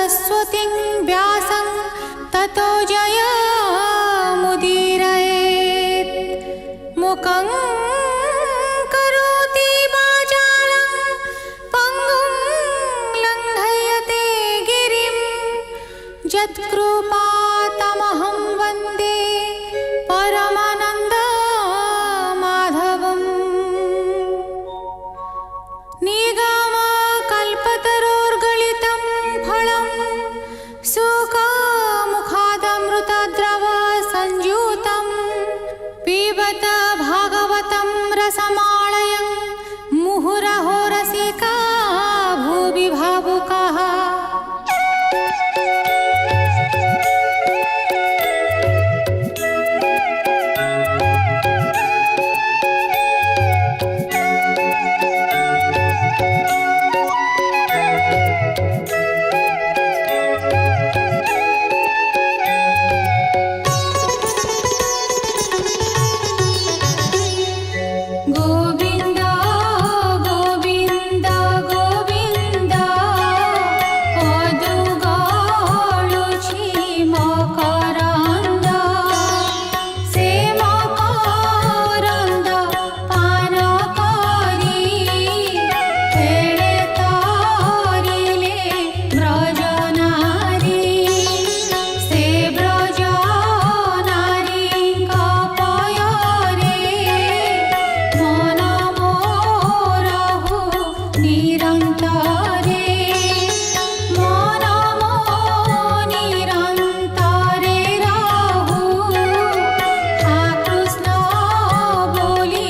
सरस्वतीं व्यासं ततो जयमुदीरयेत् मुखं करोति वाचालं पङ्गुं लङ्घयते गिरिं यत्कृपातमहं वन्दे परमानन्दमाधवम् निगमकल्पतरोर्गलितं फलं सुखमुखादमृतद्रव संयुतं पिबत भागवतं रसमालयं मुहुरहो रसिका भुवि भावुकाः। गोविन्द गोविन्द गोविन्द पदुगाळुछि मकरन्द से मकरन्द पान करि खेळे तारिले ब्रजनारी से ब्रजनारीଙ୍କ पୟରେ मन मोरहु निरन्तरे मन मो निरन्तरे रहु हा कृष्ण बोली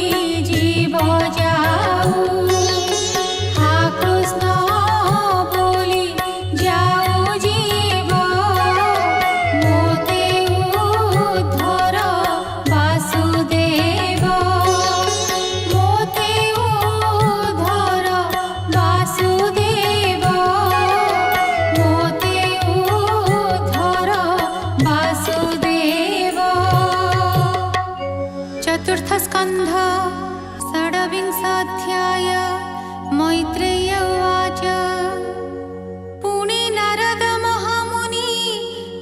जीव जाऊ हा कृष्ण बोली जाऊ जीव मोते उद्धर वासुदेव मोते उद्धर वासुदेव मोते उद्धर वासुदेव। चतुर्थ स्कन्ध षड्विंशाध्याय मैत्रेय उवाच पुनि नारद महामुनि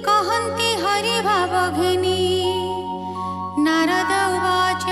कहन्ति हरिभावघिनी नारद उवाच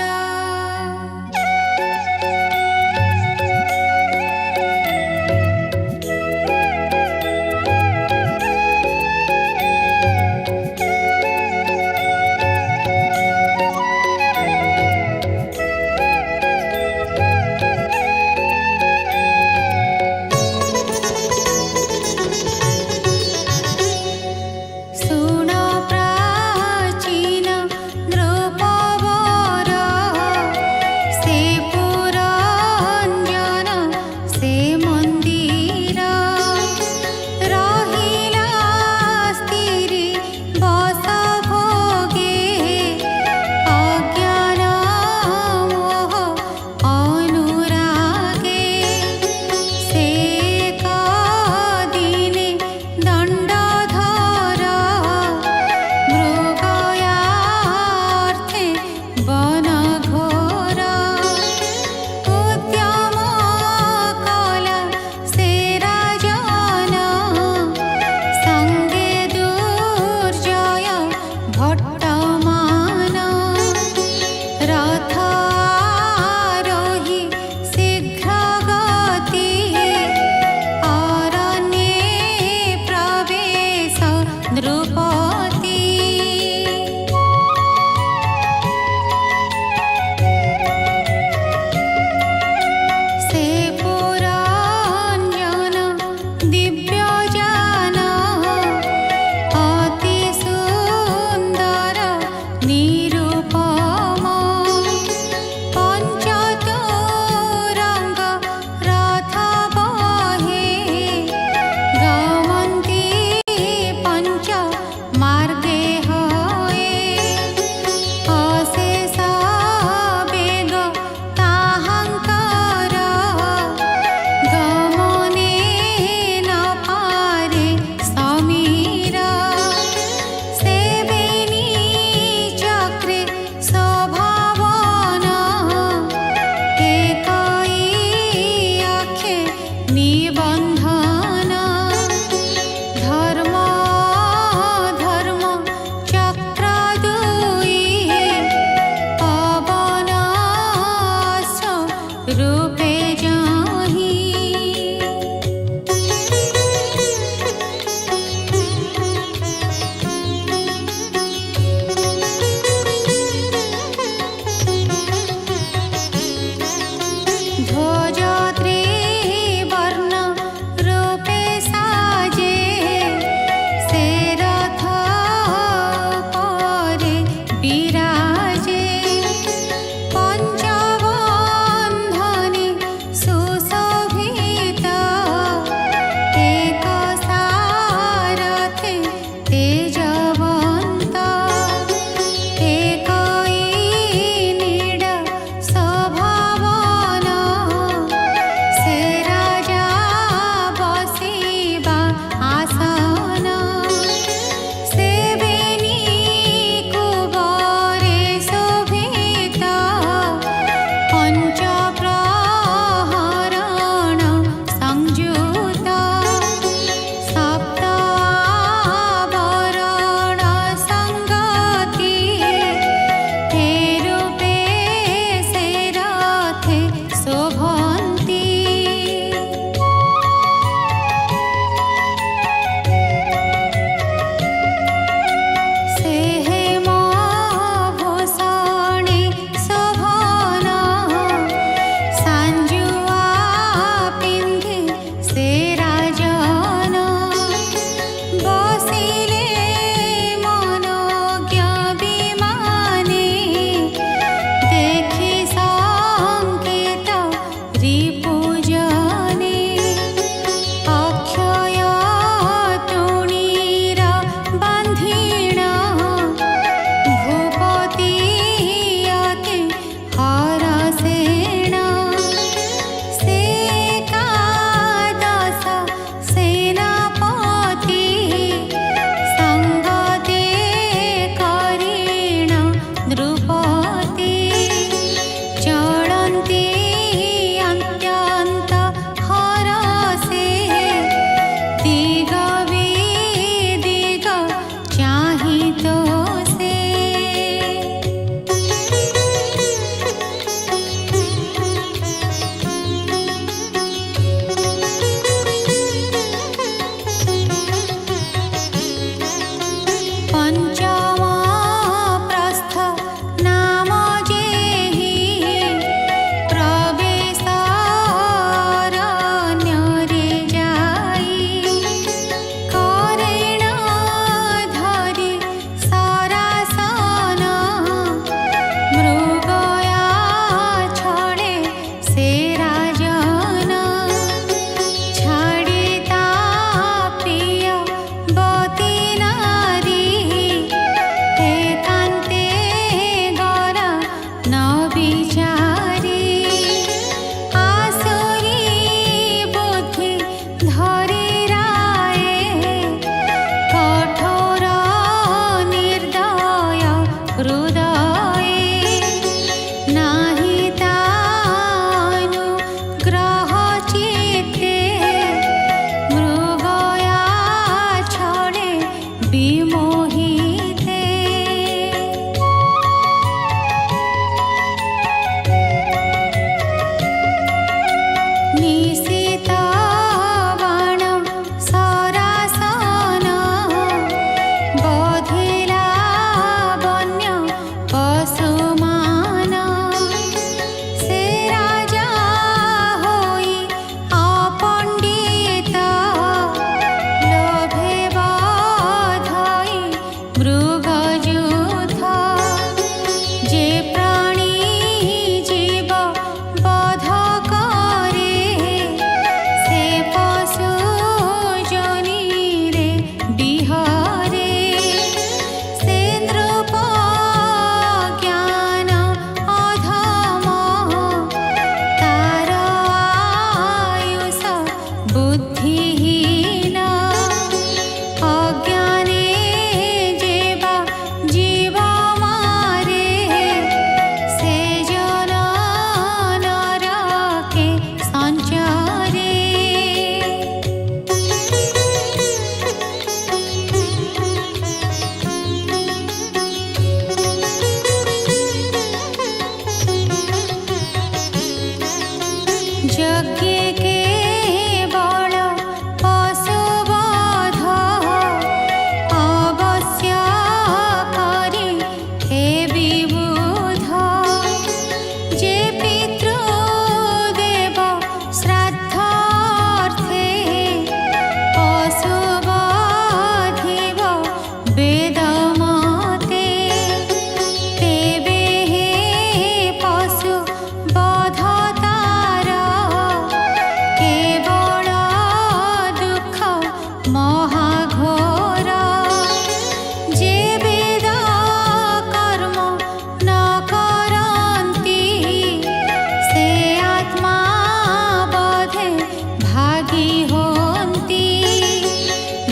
ସାକ୍ଷୀ ହୁଅନ୍ତି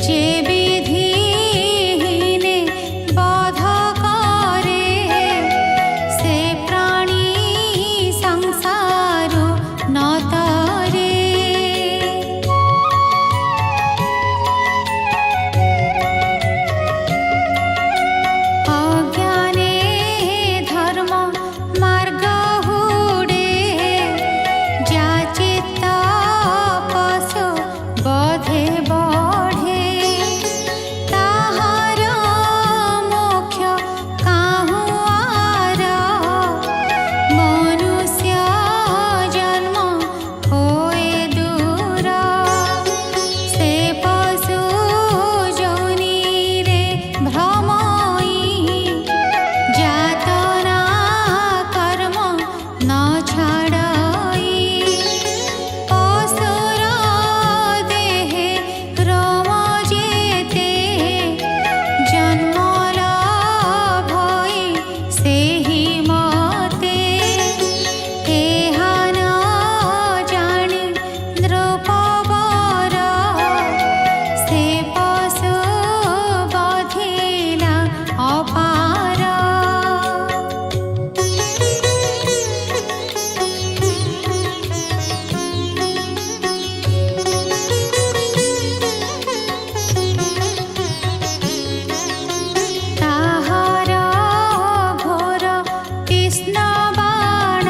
ଯେ ବିଧିହୀନେ ବଧ କରେ ସେ ପ୍ରାଣୀ ସଂସାରୁ ନ ତରେ। ଅଜ୍ଞାନେ ଧର୍ମ ମାର୍ଗ ହୁଡ଼େ ଯାଚିତ ପଶୁ ବଧେ ବଢ଼େ ତାହାର ମୋକ୍ଷ କାହୁଁ ଆର ମନୁଷ୍ୟ ଜନ୍ମ ହୋଏ ଦୂର ସେ ପଶୁ ଯୌନିରେ ଭ୍ରମଇ ଯାତନା କର୍ମ ନ ଛାଡ଼ଇ ପଶୁର ଦେହେ ରୋମ ଯେତେ ଜନ୍ମ ଲଭଇ ସେହି ମତେ ଏହା ନ ଜାଣି ନୃପବର ସେ ପଶୁ ବଧିଲା ଅପାର। ତାହାର ଘୋର ତୀକ୍ଷ୍ଣ ବାଣ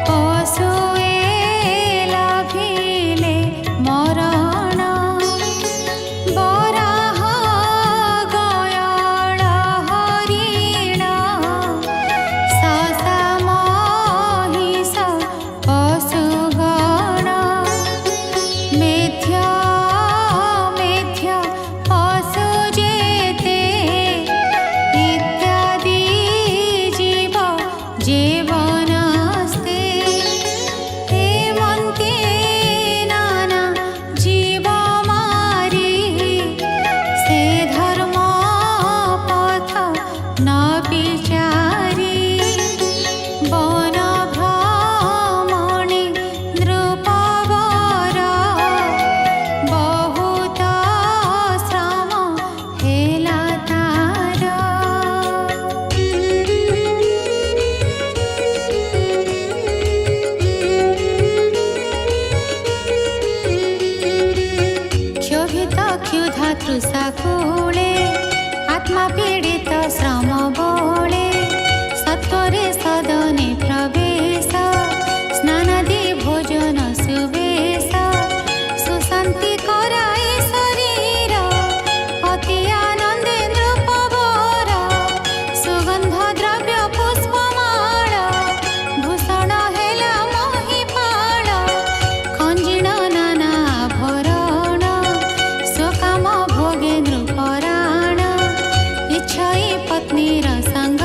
ପଶୁଏ ଲଭିଲେ ମରଣ ବରାହ ଗୟଳ ହରିଣ ଶଶା ମହିଷ ପଶୁଗଣ ମେଧ୍ୟ ମେଧ୍ୟ ପଶୁ ଯେତେ ଇତ୍ୟାଦି ଜୀବ ଜୀବନସ୍ତେ ହେମନ୍ତେ ନାନା ଜୀବ ମାରି ସେ ଧର୍ମ ପଥ ନ ବିଚାରି ବନ ଭ୍ରମଣେ ନୃପବର ବହୁତ ଶ୍ରମ ହେଲା ତାର। क्षोभित क्षुधा तृषा कूले आत्मा पीडित श्रम बोले सत्वरे सदने प्रवेश स्नानादि भोजन सुवेश सुशान्ति कराए शरीर अति आनन्दे नृपवर सुगन्ध द्रव्य पुष्पमाळ भूषण हेला महिपाळ खञ्जिण नाना आभरण स्वकाम भोगे नृपराण इच्छै पत्नीर सङ्ग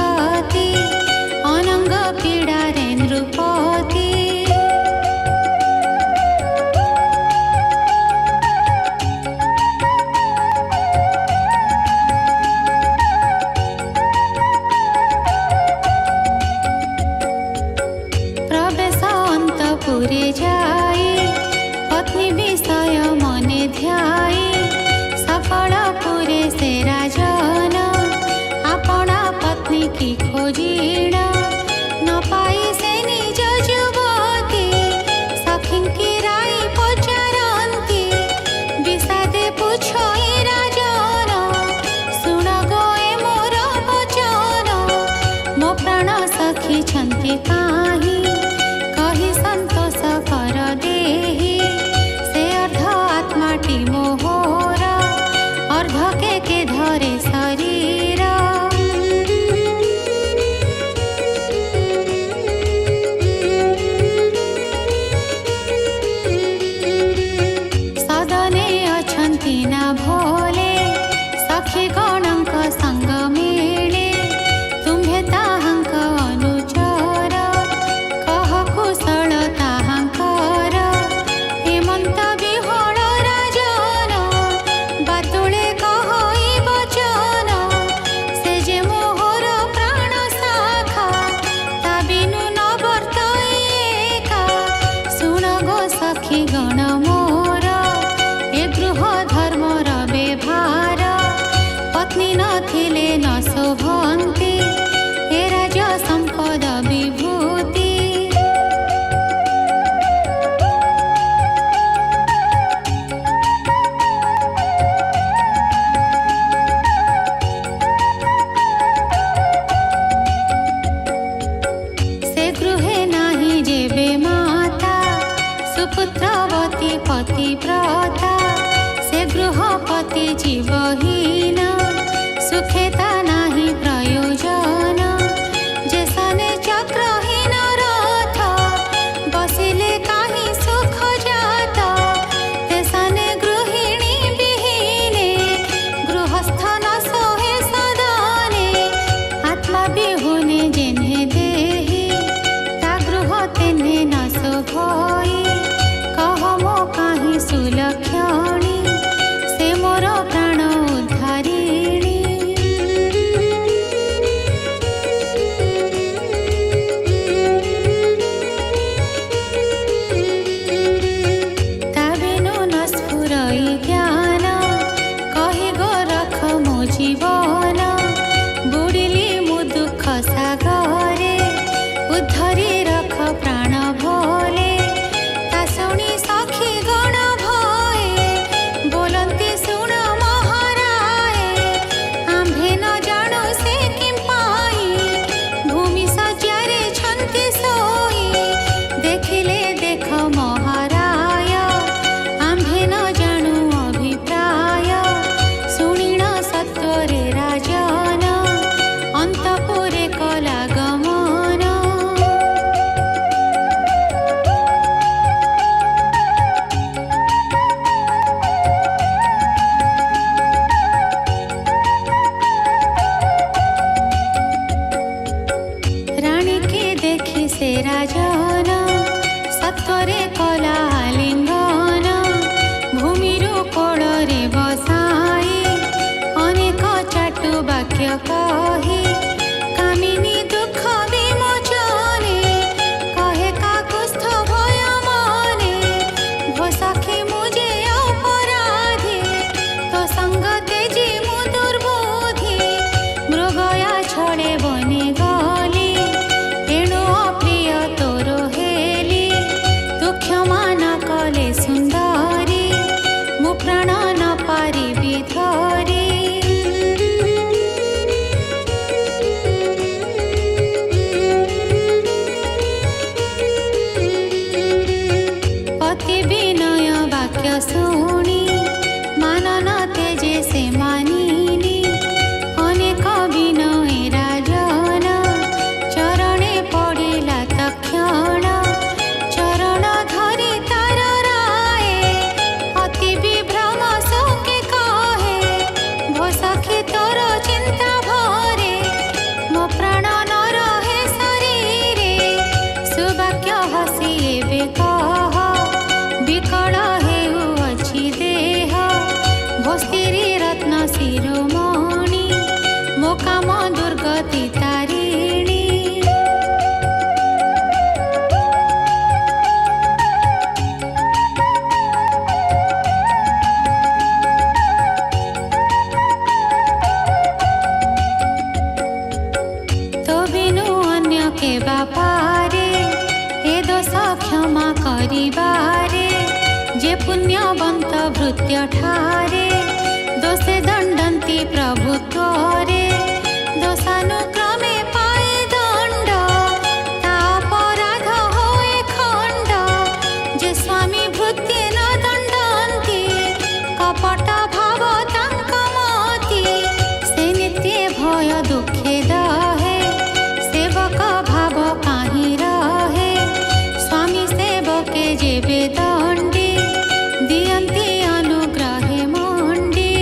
ଶୋଭନ୍ତି ଏ ରାଜ ସମ୍ପଦ ବିଭୂତି। ସେ ଗୃହେ ନାହିଁ ଯେବେ ମାତା ସୁପୁତ୍ରବତୀ ପତିବ୍ରତା, ସେ ଗୃହପତି ଜୀବହୀନ ସୁଖେ ତା ନାହିଁ ପ୍ରୟୋଜନ। ଯେ ସନେ ଚକ୍ରହୀନ ରଥ ବସିଲେ କାହିଁ ସୁଖ ଜାତ, તે ସନେ ଗୃହିଣୀ ବିହୀନେ ଗୃହସ୍ଥ ନ ସୋହେ ସଦନେ। ଆତ୍ମା ବିହୁନେ ଯେହ୍ନେ ଦେହି ତା ଗୃହ ତେହ୍ନେ ନ ଶୋଭଇ, କହ ମୋ କାହିଁ ସୁଲକ୍ଷଣୀ ସେ ମୋର ପ୍ରାଣ ଉଦ୍ଧାରିଣୀ। ତା ବିନୁ ନ ସ୍ଫୁରଇ ଜ୍ଞାନ କହି ଗୋରଖ ମୋ ଜୀବନ। ବୁଡ଼ିଲି ମୁଁ ଦୁଃଖ ସାଗରେ ଉଦ୍ଧରି ରଖ ପ୍ରାଣ ଭୋଲେ। ତା ଶୁଣି ସଖୀ ଗଣ ଭୟେ ବୋଲନ୍ତି ଶୁଣ ମହାରାଏ। ଆମ୍ଭେ ନ ଜାଣୁ ସେ କିମ୍ପାଇଁ ଭୂମି ଶଯ୍ୟାରେ ଛନ୍ତି ଶୋଇ। ଦେଖିଲେ ଦେଖ ମହାରାୟ ଆମ୍ଭେ ନ ଜାଣୁ ଅଭିପ୍ରାୟ। ଶୁଣିଣ ସତ୍ୱରେ ରାଜନ ଅନ୍ତପୁରେ କଲା ଗମନ। ରାଣୀକି ଦେଖି ସେ ରାଜନ ସତ୍ୱରେ କଲା ଆଲିଙ୍ଗନ। ଭୂମିରୁ କୋଳରେ ବସାଇ ଅନେକ ଚାଟୁ ବାକ୍ୟ କହି କାମିନୀ ଦୁଃଖ ବିମୋଚନେ କହେ କାକୁସ୍ଥ ଭୟ ମନେ। ଭୋ ସଖୀ ମୁଁ ଯେ ଅପରାଧୀ ତୋ ସଙ୍ଗ ତେଜି ମୁଁ ଦୁର୍ବୁଦ୍ଧି। ମୃଗୟା ଛଡ଼େ ବନେ ଗଲି ଏଣୁ ଅପ୍ରିୟ ତୋର ହେଲି। ତୁ କ୍ଷମା ନ କଲେ ସୁନ୍ଦରୀ ମୁଁ ପ୍ରାଣ ନ ପାରିବି ଧରି। ପତି ବିନୟ ବାକ୍ୟ ଶୁଣି ମାନନ ତେଜେ ସେ ମାନିନି। ଅନେକ ବିନୟୀ ରାଜନ ଚରଣେ ପଡ଼ିଲା ତକ୍ଷଣ। ଚରଣ ଧରି ତାର ରାଏ ଅତି ବିଭ୍ରମ ଶୋକେ କହେ ଭୋ ସଖୀ ତୋର ଚିନ୍ତା ଭରେ ମୋ ପ୍ରାଣ ନ ରହେ ଶରୀରେ। ସୁବାକ୍ୟ ହସି ଏବେ କହ ବିକଳ ହେଉଅଛି ଦେହ। ଭୋ ସ୍ତ୍ରୀ ରତ୍ନ ଶିରୋମଣି ମୋ କାମ ଦୁର୍ଗତି ତାରିଣୀ। ତୋ ବିନୁ ଅନ୍ୟ କେ ବାପାରେ ଏ ଦୋଷ କ୍ଷମା କରିବାରେ। ଯେ ପୁଣ୍ୟବନ୍ତ ଭୃତ୍ୟ ଠାରେ ଦୋଷେ ଦଣ୍ଡନ୍ତି ପ୍ରଭୁତ୍ୱରେ। ଦୋଷାନୁକ୍ରମେ ପାଏ ଦଣ୍ଡ ତା ଅପରାଧ ହୋଏ ଖଣ୍ଡ। ଯେ ସ୍ୱାମୀ ଭୃତ୍ୟେ ନ ଦଣ୍ଡନ୍ତି କପଟ ଭାବ ତାଙ୍କ ମତି। ସେ ନିତ୍ୟେ ଭୟ ଦୁଃଖେ ଦହେ ସେବକ ଭାବ କାହିଁ ରହେ। ସ୍ୱାମୀ ସେବକେ ଯେବେ ଦଣ୍ଡି ଦିଅନ୍ତି ଅନୁଗ୍ରହେ ମଣ୍ଡି।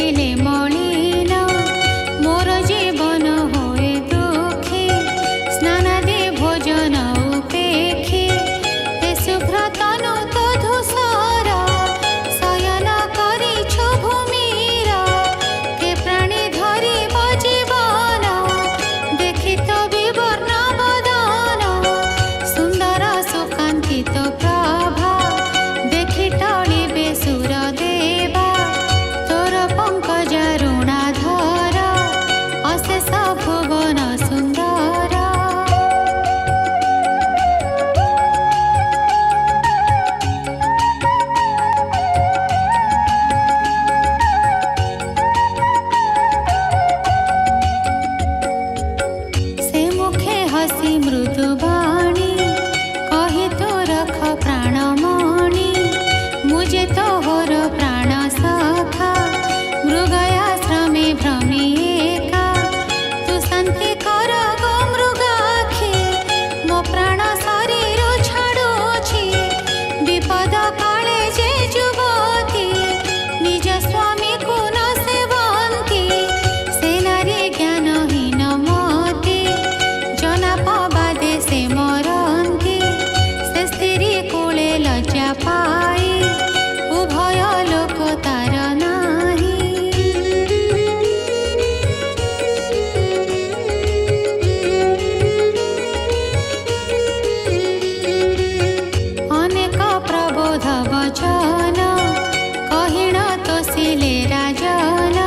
ଦେଖିଲେ ମଳିନ ମୋର ଜୀବନ ହୋଏ ଦୁଃଖୀ ସ୍ନାନାଦି ଭୋଜନ ଉପେକ୍ଷୀ ଏ ଶୁଭ୍ର ତନୁ ତୋ ଧୂସର ଶୟନ କରିଛୁ ଭୂମିର କେ ପ୍ରାଣୀ ଧରିବ ଜୀବନ ଦେଖି ତ ବିବର୍ଣ୍ଣ ବଦନ ସୁନ୍ଦର ସୁକାନ୍ତିତ ପ୍ରଭା ଦେଖି ଟଳିବେ ସୁର ଦେବା ତୋର ପଙ୍କଜ ରୁଣାଧର ଅଶେଷ ଭୁବନ ସୁନ୍ଦର। ସେ ମୁଖେ ହସି ମୃଦୁବାଣୀ କହି ତୋ ରଖ ପ୍ରାଣମଣି ମୁଁ ଯେ ତୋହର ପ୍ରାଣ ସଖା ମୃଗୟାଶ୍ରମେ ଭ୍ରମି ଏକା ତୁ ଶାନ୍ତି କର ଗୋ ମୃଗାକ୍ଷୀ ମୋ ପ୍ରାଣ ଶରୀର ଛାଡ଼ୁଛି ବିପଦ କାଳେ ଯେ ଯୁବତୀ ନିଜ ସ୍ୱାମୀକୁ ନ ସେବନ୍ତି ସେ ନାରୀ ଜ୍ଞାନହୀନ ମତି ଜନାପ ବାଦେ ସେ ମରନ୍ତି ସେ ସ୍ତ୍ରୀ କୂଳେ ଲଜ୍ଜା ପାଇ ଉଭୟ ଲୋକ ତାର ନାହିଁ। ଅନେକ ପ୍ରବୋଧ ବଚନ କହିଣ ତୋଷିଲେ ରାଜନ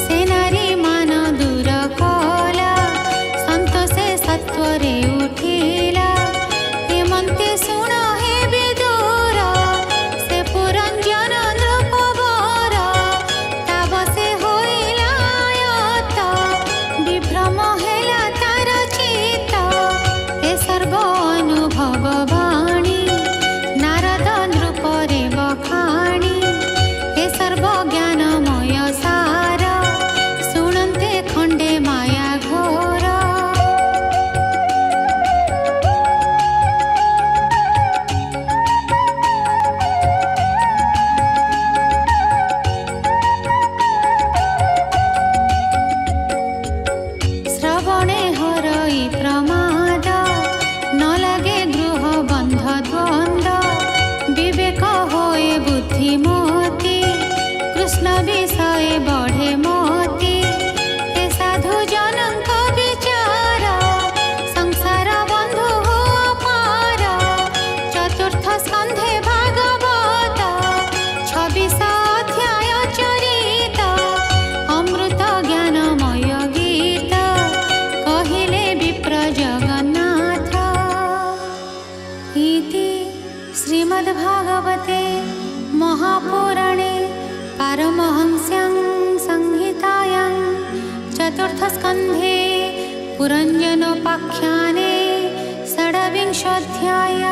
ସେ ନାରୀ ମାନ ଦୂର କଲା ସନ୍ତୋଷେ ସତ୍ୱରେ ଉଠିଲା ହେମନ୍ତେ ଶୁଣ ହେ ବିଦୁର ସେ ପୁରଞ୍ଜନ ନୃପବର ତାବ ସେ ହୋଇଲା ଆୟତ ବିଭ୍ରମ ହେଲା ତାର ଚିତ୍ତ ଏ ସର୍ବ ଅନୁଭବ ବାଣୀ ନାରଦ ନୃପରେ ବଖାଣି ଏ ସର୍ବ ଜ୍ଞାନମୟ ସାର ଶୁଣନ୍ତେ ଖଣ୍ଡେ ମାୟା ଘୋର। ଶ୍ରବଣେ ହରଇ ପ୍ରମାଦ ନ ଲାଗେ ଗୃହ ବନ୍ଧ ଦ୍ୱନ୍ଦ ବିବେକ ହୋଏ ବୁଦ୍ଧିମତି କୃଷ୍ଣ ବିଷୟ ବଢ଼େ ମତି ଏ ସାଧୁ ଜନଙ୍କ ବିଚାର ସଂସାର ବନ୍ଧୁ ହୋ ଅପାର ଚତୁର୍ଥ ସ୍କନ୍ଧେ ଭାଗବତ 26 ଅଧ୍ୟାୟ ଚରିତ ଅମୃତ ଜ୍ଞାନମୟ ଗୀତ କହିଲେ ବିପ୍ର ଜଗନ୍ନାଥ। ଇତି ଶ୍ରୀମଦ୍ଭାଗବତେ महापुराणे पारमहंस्यां संहितायां चतुर्थस्कन्धे पुरञ्जनोपाख्याने षड्विंशोऽध्यायः।